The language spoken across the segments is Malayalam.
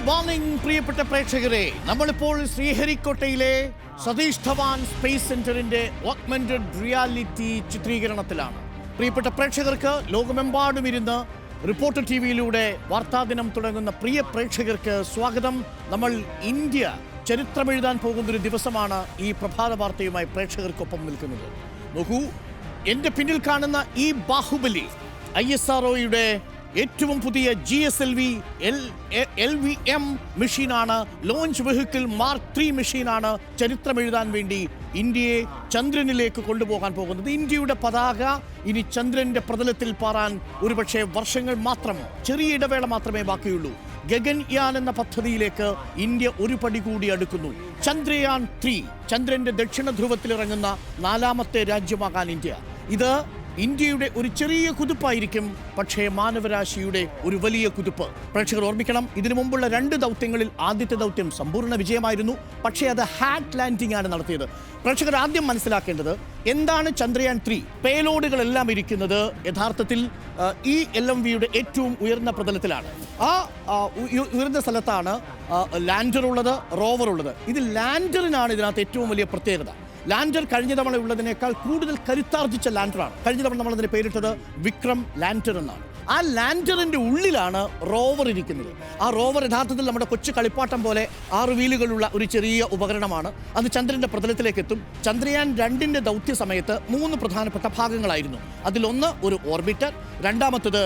മോർണിംഗ് പ്രിയപ്പെട്ട പ്രേക്ഷകരെ, നമ്മളിപ്പോൾ ശ്രീഹരിക്കോട്ടയിലെ സതീഷ് ധവാൻ സ്പേസ് സെന്ററിന്റെ ഓഗ്മെന്റഡ് റിയാലിറ്റി ചിത്രീകരണത്തിലാണ്. പ്രിയപ്പെട്ട പ്രേക്ഷകർക്ക്, ലോകമെമ്പാടും ഇരുന്ന് റിപ്പോർട്ടർ ടിവിയിലൂടെ വാർത്താദിനം തുടങ്ങുന്ന പ്രിയ പ്രേക്ഷകർക്ക് സ്വാഗതം. നമ്മൾ ഇന്ത്യ ചരിത്രമെഴുതാൻ പോകുന്നൊരു ദിവസമാണ് ഈ പ്രഭാത വാർത്തയുമായി പ്രേക്ഷകർക്കൊപ്പം നിൽക്കുന്നത്. നോക്കൂ, എൻ്റെ പിന്നിൽ കാണുന്ന ഈ ബാഹുബലി ISROയുടെ ഏറ്റവും പുതിയ GSLV LVM മെഷീനാണ്. ലോഞ്ച് വെഹിക്കിൾ മാർക്ക് 3 മെഷീനാണ് ചരിത്രമെഴുതാൻ വേണ്ടി ഇന്ത്യയെ ചന്ദ്രനിലേക്ക് കൊണ്ടുപോകാൻ പോകുന്നത്. ഇന്ത്യയുടെ പതാക ഇനി ചന്ദ്രന്റെ പ്രതലത്തിൽ പാറാൻ ഒരുപക്ഷെ വർഷങ്ങൾ മാത്രം, ചെറിയ ഇടവേള മാത്രമേ ബാക്കിയുള്ളൂ. ഗഗൻയാൻ എന്ന പദ്ധതിയിലേക്ക് ഇന്ത്യ ഒരു പടി കൂടി അടുക്കുന്നു. ചന്ദ്രയാൻ 3, ചന്ദ്രന്റെ ദക്ഷിണ ധ്രുവത്തിലിറങ്ങുന്ന 4ാമത്തെ രാജ്യമാകാൻ ഇന്ത്യ. ഇത് ഇന്ത്യയുടെ ഒരു ചെറിയ കുതിപ്പായിരിക്കും, പക്ഷേ മാനവരാശിയുടെ ഒരു വലിയ കുതിപ്പ്. പ്രേക്ഷകർ ഓർമ്മിക്കണം, ഇതിനു മുമ്പുള്ള 2 ദൗത്യങ്ങളിൽ ആദ്യത്തെ ദൗത്യം സമ്പൂർണ്ണ വിജയമായിരുന്നു, പക്ഷേ അത് ഹാറ്റ് ലാൻഡിംഗ് ആണ് നടത്തിയത്. പ്രേക്ഷകർ ആദ്യം മനസ്സിലാക്കേണ്ടത് എന്താണ് ചന്ദ്രയാൻ 3. പേലോഡുകളെല്ലാം ഇരിക്കുന്നത് യഥാർത്ഥത്തിൽ ഈ LMVയുടെ ഏറ്റവും ഉയർന്ന പ്രതലത്തിലാണ്. ആ ഉയർന്ന സ്ഥലത്താണ് ലാൻഡർ ഉള്ളത്, റോവർ ഉള്ളത്. ഇത് ലാൻഡറിനാണ് ഇതിനകത്ത് ഏറ്റവും വലിയ പ്രത്യേകത. ലാൻഡർ കഴിഞ്ഞ തവണ ഉള്ളതിനേക്കാൾ കൂടുതൽ കരുത്താർജിച്ച ലാൻഡറാണ്. കഴിഞ്ഞ തവണ നമ്മളതിന് പേരിട്ടത് വിക്രം ലാൻഡർ എന്നാണ്. ആ ലാൻഡറിൻ്റെ ഉള്ളിലാണ് റോവർ ഇരിക്കുന്നത്. ആ റോവർ യഥാർത്ഥത്തിൽ നമ്മുടെ കൊച്ചു കളിപ്പാട്ടം പോലെ 6 വീലുകളുള്ള ഒരു ചെറിയ ഉപകരണമാണ്. അത് ചന്ദ്രൻ്റെ പ്രതലത്തിലേക്ക് എത്തും. ചന്ദ്രയാൻ 2ൻ്റെ ദൗത്യ സമയത്ത് 3 പ്രധാനപ്പെട്ട ഭാഗങ്ങളായിരുന്നു. അതിലൊന്ന് ഒരു ഓർബിറ്റർ, രണ്ടാമത്തത്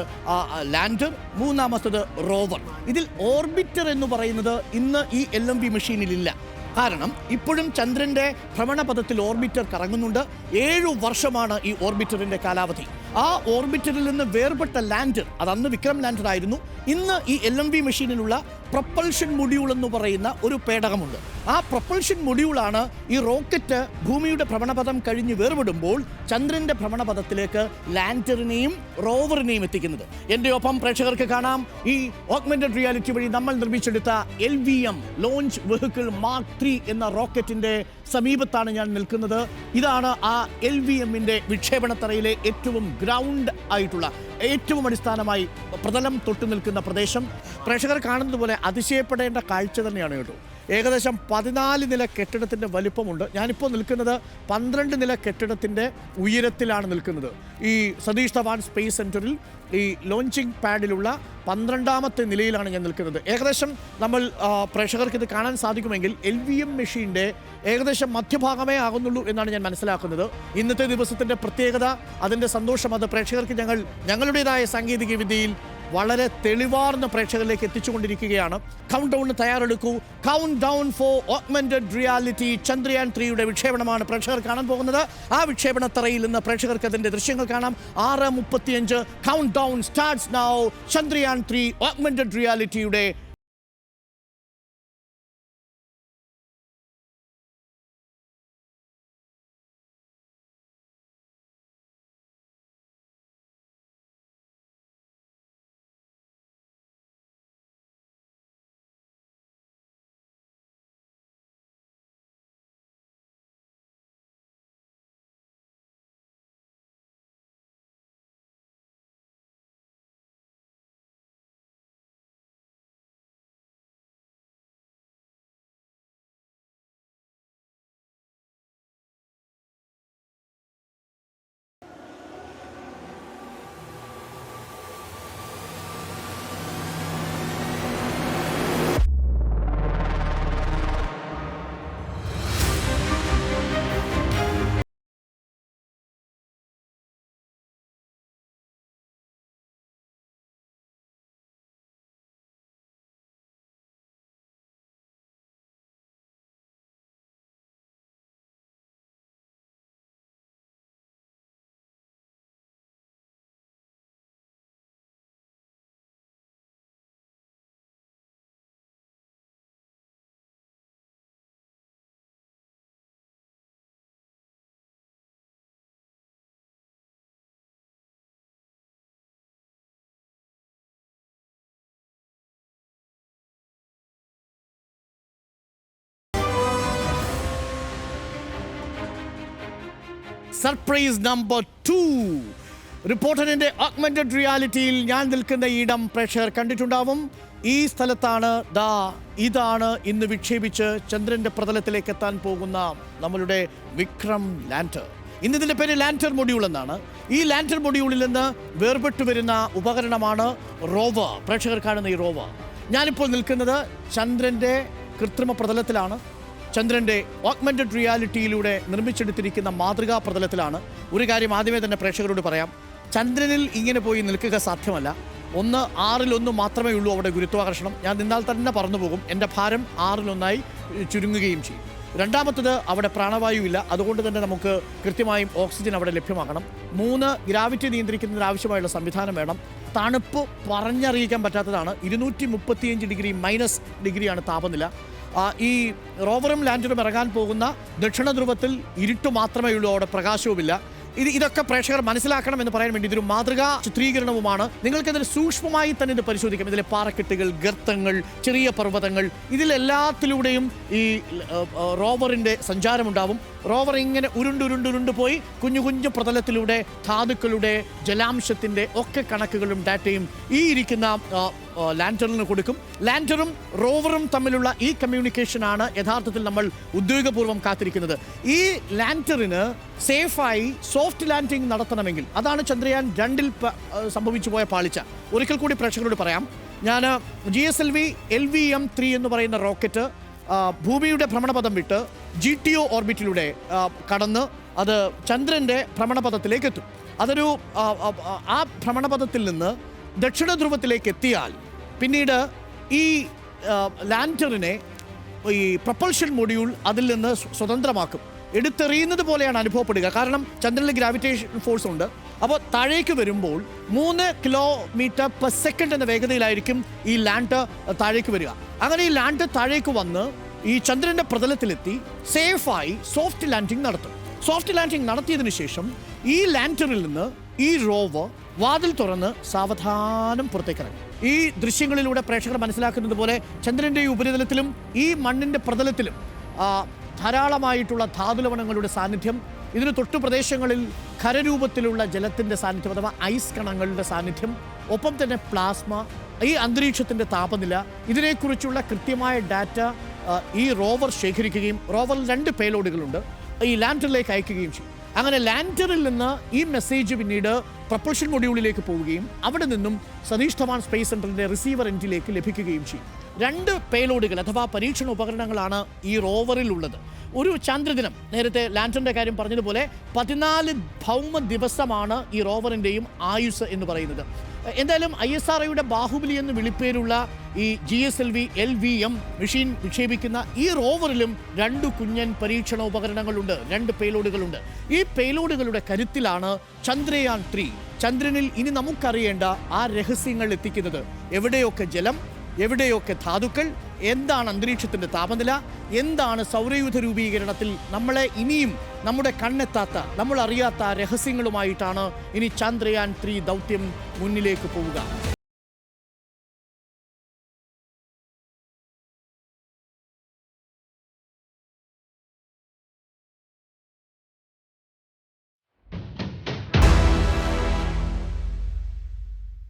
ലാൻഡർ, മൂന്നാമത്തത് റോവർ. ഇതിൽ ഓർബിറ്റർ എന്ന് പറയുന്നത് ഇന്ന് ഈ LMV മെഷീനിലില്ല. കാരണം ഇപ്പോഴും ചന്ദ്രൻ്റെ ഭ്രമണപഥത്തിൽ ഓർബിറ്റർ കറങ്ങുന്നുണ്ട്. 7 വർഷമാണ് ഈ ഓർബിറ്ററിൻ്റെ കാലാവധി. ആ ഓർബിറ്ററിൽ നിന്ന് വേർപെട്ട ലാൻഡർ, അത് അന്ന് വിക്രം ലാൻഡർ ആയിരുന്നു. ഇന്ന് ഈ LMV മെഷീനിലുള്ള പ്രൊപ്പൽഷൻ മൊഡ്യൂൾ എന്ന് പറയുന്ന ഒരു പേടകമുണ്ട്. ആ പ്രൊപ്പൽഷൻ മൊഡ്യൂളാണ് ഈ റോക്കറ്റ് ഭൂമിയുടെ ഭ്രമണപഥം കഴിഞ്ഞ് വേർപെടുമ്പോൾ ചന്ദ്രൻ്റെ ഭ്രമണപഥത്തിലേക്ക് ലാൻഡറിനെയും റോവറിനെയും എത്തിക്കുന്നത്. എൻ്റെ ഒപ്പം പ്രേക്ഷകർക്ക് കാണാം, ഈ ഓഗ്മെന്റഡ് റിയാലിറ്റി വഴി നമ്മൾ നിർമ്മിച്ചെടുത്ത LVM ലോഞ്ച് വെഹിക്കിൾ മാർക്ക് 3 എന്ന റോക്കറ്റിൻ്റെ സമീപത്താണ് ഞാൻ നിൽക്കുന്നത്. ഇതാണ് ആ LVMൻ്റെ വിക്ഷേപണത്തറയിലെ ഏറ്റവും ഗ്രൗണ്ട് ആയിട്ടുള്ള, ഏറ്റവും അടിസ്ഥാനമായി പ്രതലം തൊട്ടു നിൽക്കുന്ന പ്രദേശം. പ്രേക്ഷകർ കാണുന്നത് പോലെ അതിശയപ്പെടേണ്ട കാഴ്ച തന്നെയാണ് കേട്ടോ. ഏകദേശം 14 നില കെട്ടിടത്തിൻ്റെ വലിപ്പമുണ്ട്. ഞാനിപ്പോൾ നിൽക്കുന്നത് 12 നില കെട്ടിടത്തിൻ്റെ ഉയരത്തിലാണ് നിൽക്കുന്നത്. ഈ സതീഷ് ധവാൻ സ്പേസ് സെൻറ്ററിൽ ഈ ലോഞ്ചിങ് പാഡിലുള്ള 12ാമത്തെ നിലയിലാണ് ഞാൻ നിൽക്കുന്നത്. ഏകദേശം നമ്മൾ പ്രേക്ഷകർക്ക് ഇത് കാണാൻ സാധിക്കുമെങ്കിൽ LVM മെഷീൻ്റെ ഏകദേശം മധ്യഭാഗമേ ആകുന്നുള്ളൂ എന്നാണ് ഞാൻ മനസ്സിലാക്കുന്നത്. ഇന്നത്തെ ദിവസത്തിൻ്റെ പ്രത്യേകത, അതിൻ്റെ സന്തോഷം, അത് പ്രേക്ഷകർക്ക് ഞങ്ങളുടേതായ സാങ്കേതിക വിദ്യയിൽ വളരെ തെളിവാർന്ന പ്രേക്ഷകരിലേക്ക് എത്തിച്ചുകൊണ്ടിരിക്കുകയാണ്. കൗണ്ട് ഡൗണിന് തയ്യാറെടുക്കൂ. Count down for augmented reality Chandrayaan 3യുടെ വിക്ഷേപണമാണ് പ്രേക്ഷകർ കാണാൻ പോകുന്നത്. ആ വിക്ഷേപണത്തറയിൽ നിന്ന് പ്രേക്ഷകർക്ക് അതിൻ്റെ ദൃശ്യങ്ങൾ കാണാം. 6:35 count down starts now. Chandrayaan 3 augmented റിയാലിറ്റിയുടെ സർപ്രൈസ് നമ്പർ 2. റിപ്പോർട്ടറിന്റെ ഓഗ്മെന്റഡ് റിയാലിറ്റിയിൽ ഞാൻ നിൽക്കുന്ന ഇടം പ്രേക്ഷകർ കണ്ടിട്ടുണ്ടാവും. ഈ സ്ഥലത്താണ് ഇതാണ് ഇന്ന് വിക്ഷേപിച്ച് ചന്ദ്രന്റെ പ്രതലത്തിലേക്ക് എത്താൻ പോകുന്ന നമ്മളുടെ വിക്രം ലാൻഡർ. ഇന്നിതിന്റെ പേര് ലാൻഡർ മൊഡ്യൂൾ എന്നാണ്. ഈ ലാൻഡർ മൊഡ്യൂളിൽ നിന്ന് വേർപെട്ടു വരുന്ന ഉപകരണമാണ് റോവർ. പ്രേക്ഷകർ കാണുന്ന ഈ റോവർ. ഞാനിപ്പോൾ നിൽക്കുന്നത് ചന്ദ്രന്റെ കൃത്രിമ പ്രതലത്തിലാണ്. ചന്ദ്രന്റെ ഓഗ്മെന്റഡ് റിയാലിറ്റിയിലൂടെ നിർമ്മിച്ചെടുത്തിരിക്കുന്ന മാതൃകാ പ്രതലത്തിലാണ്. ഒരു കാര്യം ആദ്യമേ തന്നെ പ്രേക്ഷകരോട് പറയാം, ചന്ദ്രനിൽ ഇങ്ങനെ പോയി നിൽക്കുക സാധ്യമല്ല. 6-1 മാത്രമേ ഉള്ളൂ അവിടെ ഗുരുത്വാകർഷണം. ഞാൻ നിന്നാൽ തന്നെ പറന്നു പോകും. എൻ്റെ ഭാരം 6-1 ചുരുങ്ങുകയും ചെയ്യും. രണ്ടാമത്തത്, അവിടെ പ്രാണവായു ഇല്ല. അതുകൊണ്ട് തന്നെ നമുക്ക് കൃത്യമായും ഓക്സിജൻ അവിടെ ലഭ്യമാക്കണം. 3, ഗ്രാവിറ്റി നിയന്ത്രിക്കുന്നതിന് ആവശ്യമായുള്ള സംവിധാനം വേണം. തണുപ്പ് പറഞ്ഞറിയിക്കാൻ പറ്റാത്തതാണ്. 235 ഡിഗ്രി -ഡിഗ്രിയാണ് താപനില. ഈ റോവറും ലാൻഡറും ഇറങ്ങാൻ പോകുന്ന ദക്ഷിണ ധ്രുവത്തിൽ ഇരുട്ട് മാത്രമേ ഉള്ളൂ, അവിടെ പ്രകാശവുമില്ല. ഇതൊക്കെ പ്രേക്ഷകർ മനസ്സിലാക്കണം എന്ന് പറയാൻ വേണ്ടി ഇതൊരു മാതൃകാ ചിത്രീകരണവുമാണ്. നിങ്ങൾക്കതിന് സൂക്ഷ്മമായി തന്നെ ഇത് പരിശോധിക്കാം. ഇതിലെ പാറക്കെട്ടുകൾ, ഗർത്തങ്ങൾ, ചെറിയ പർവ്വതങ്ങൾ, ഇതിലെല്ലാത്തിലൂടെയും ഈ റോവറിൻ്റെ സഞ്ചാരമുണ്ടാവും. റോവർ ഇങ്ങനെ ഉരുണ്ടുരുണ്ടുരുണ്ട് പോയി കുഞ്ഞു പ്രതലത്തിലൂടെ ധാതുക്കളുടെ, ജലാംശത്തിൻ്റെ ഒക്കെ കണക്കുകളും ഡാറ്റയും ഈ ഇരിക്കുന്ന ലാൻഡറിന് കൊടുക്കും. ലാൻഡറും റോവറും തമ്മിലുള്ള ഈ കമ്മ്യൂണിക്കേഷനാണ് യഥാർത്ഥത്തിൽ നമ്മൾ ഉദ്യോഗപൂർവ്വം കാത്തിരിക്കുന്നത്. ഈ ലാൻഡറിന് സേഫായി സോഫ്റ്റ് ലാൻഡിംഗ് നടത്തണമെങ്കിൽ, അതാണ് ചന്ദ്രയാൻ 2 സംഭവിച്ചു പോയ പാളിച്ച. ഒരിക്കൽ കൂടി പ്രേക്ഷകരോട് പറയാം. ഞാൻ GSLV LVM-3 എന്ന് പറയുന്ന റോക്കറ്റ് ഭൂമിയുടെ ഭ്രമണപഥം വിട്ട് GTO ഓർബിറ്റിലൂടെ കടന്ന് അത് ചന്ദ്രൻ്റെ ഭ്രമണപഥത്തിലേക്ക് എത്തും. അതൊരു ആ ഭ്രമണപഥത്തിൽ നിന്ന് ദക്ഷിണ ധ്രുവത്തിലേക്ക് എത്തിയാൽ പിന്നീട് ഈ ലാൻഡറിനെ ഈ പ്രൊപ്പൽഷൻ മൊഡ്യൂൾ അതിൽ നിന്ന് സ്വതന്ത്രമാക്കും. എടുത്തെറിയുന്നത് പോലെയാണ് അനുഭവപ്പെടുക. കാരണം ചന്ദ്രനിൽ ഗ്രാവിറ്റേഷൻ ഫോഴ്സ് ഉണ്ട്. അപ്പോൾ താഴേക്ക് വരുമ്പോൾ 3 km/s എന്ന വേഗതയിലായിരിക്കും ഈ ലാൻഡർ താഴേക്ക് വരിക. അങ്ങനെ ഈ ലാൻഡർ താഴേക്ക് വന്ന് ഈ ചന്ദ്രൻ്റെ പ്രതലത്തിലെത്തി സേഫായി സോഫ്റ്റ് ലാൻഡിംഗ് നടത്തും. സോഫ്റ്റ് ലാൻഡിംഗ് നടത്തിയതിനു ശേഷം ഈ ലാൻഡറിൽ നിന്ന് ഈ റോവർ വാതിൽ തുറന്ന് സാവധാനം പുറത്തേക്കിറങ്ങി. ഈ ദൃശ്യങ്ങളിലൂടെ പ്രേക്ഷകർ മനസ്സിലാക്കുന്നത് പോലെ ചന്ദ്രൻ്റെ ഉപരിതലത്തിലും ഈ മണ്ണിൻ്റെ പ്രതലത്തിലും ധാരാളമായിട്ടുള്ള ധാതുലവണങ്ങളുടെ സാന്നിധ്യം, ഇതിന് തൊട്ടു പ്രദേശങ്ങളിൽ ഖരരൂപത്തിലുള്ള ജലത്തിൻ്റെ സാന്നിധ്യം അഥവാ ഐസ് കണങ്ങളുടെ സാന്നിധ്യം, ഒപ്പം തന്നെ പ്ലാസ്മ, ഈ അന്തരീക്ഷത്തിൻ്റെ താപനില, ഇതിനെക്കുറിച്ചുള്ള കൃത്യമായ ഡാറ്റ ഈ റോവർ ശേഖരിക്കുകയും റോവറിൽ 2 പേലോഡുകളുണ്ട്, ഈ ലാൻഡറിലേക്ക് അയക്കുകയും ചെയ്യും. അങ്ങനെ ലാൻഡറിൽ നിന്ന് ഈ മെസ്സേജ് പിന്നീട് പ്രൊപ്പൽഷൻ മൊഡ്യൂളിലേക്ക് പോവുകയും അവിടെ നിന്നും സതീഷ് ധവാൻ സ്പേസ് സെൻറ്ററിൻ്റെ റിസീവർ എൻഡിലേക്ക് ലഭിക്കുകയും ചെയ്യും. 2 പേലോഡുകൾ അഥവാ പരീക്ഷണ ഉപകരണങ്ങളാണ് ഈ റോവറിലുള്ളത്. ഒരു ചന്ദ്രദിനം, നേരത്തെ ലാൻഡറിൻ്റെ കാര്യം പറഞ്ഞതുപോലെ 14 ഭൗമ ദിവസമാണ് ഈ റോവറിൻ്റെയും ആയുസ് എന്ന് പറയുന്നത്. എന്തായാലും ISROയുടെ ബാഹുബലി എന്ന് വിളിപ്പേരുള്ള ഈ GSLV LVM മെഷീൻ വിക്ഷേപിക്കുന്ന ഈ റോവറിലും 2 കുഞ്ഞൻ പരീക്ഷണ ഉപകരണങ്ങളുണ്ട്, 2 പേലോഡുകളുണ്ട്. ഈ പേലോഡുകളുടെ കരുത്തിലാണ് ചന്ദ്രയാൻ 3 ചന്ദ്രനിൽ ഇനി നമുക്കറിയേണ്ട ആ രഹസ്യങ്ങൾ എത്തിക്കുന്നത്. എവിടെയൊക്കെ ജലം, എവിടെയൊക്കെ ധാതുക്കൾ, എന്താണ് അന്തരീക്ഷത്തിൻ്റെ താപനില, എന്താണ് സൗരയൂഥ രൂപീകരണത്തിൽ നമ്മളെ ഇനിയും നമ്മുടെ കണ്ണെത്താത്ത, നമ്മൾ അറിയാത്ത രഹസ്യങ്ങളുമായിട്ടാണ് ഇനി ചന്ദ്രയാൻ 3 ദൗത്യം മുന്നിലേക്ക് പോവുക.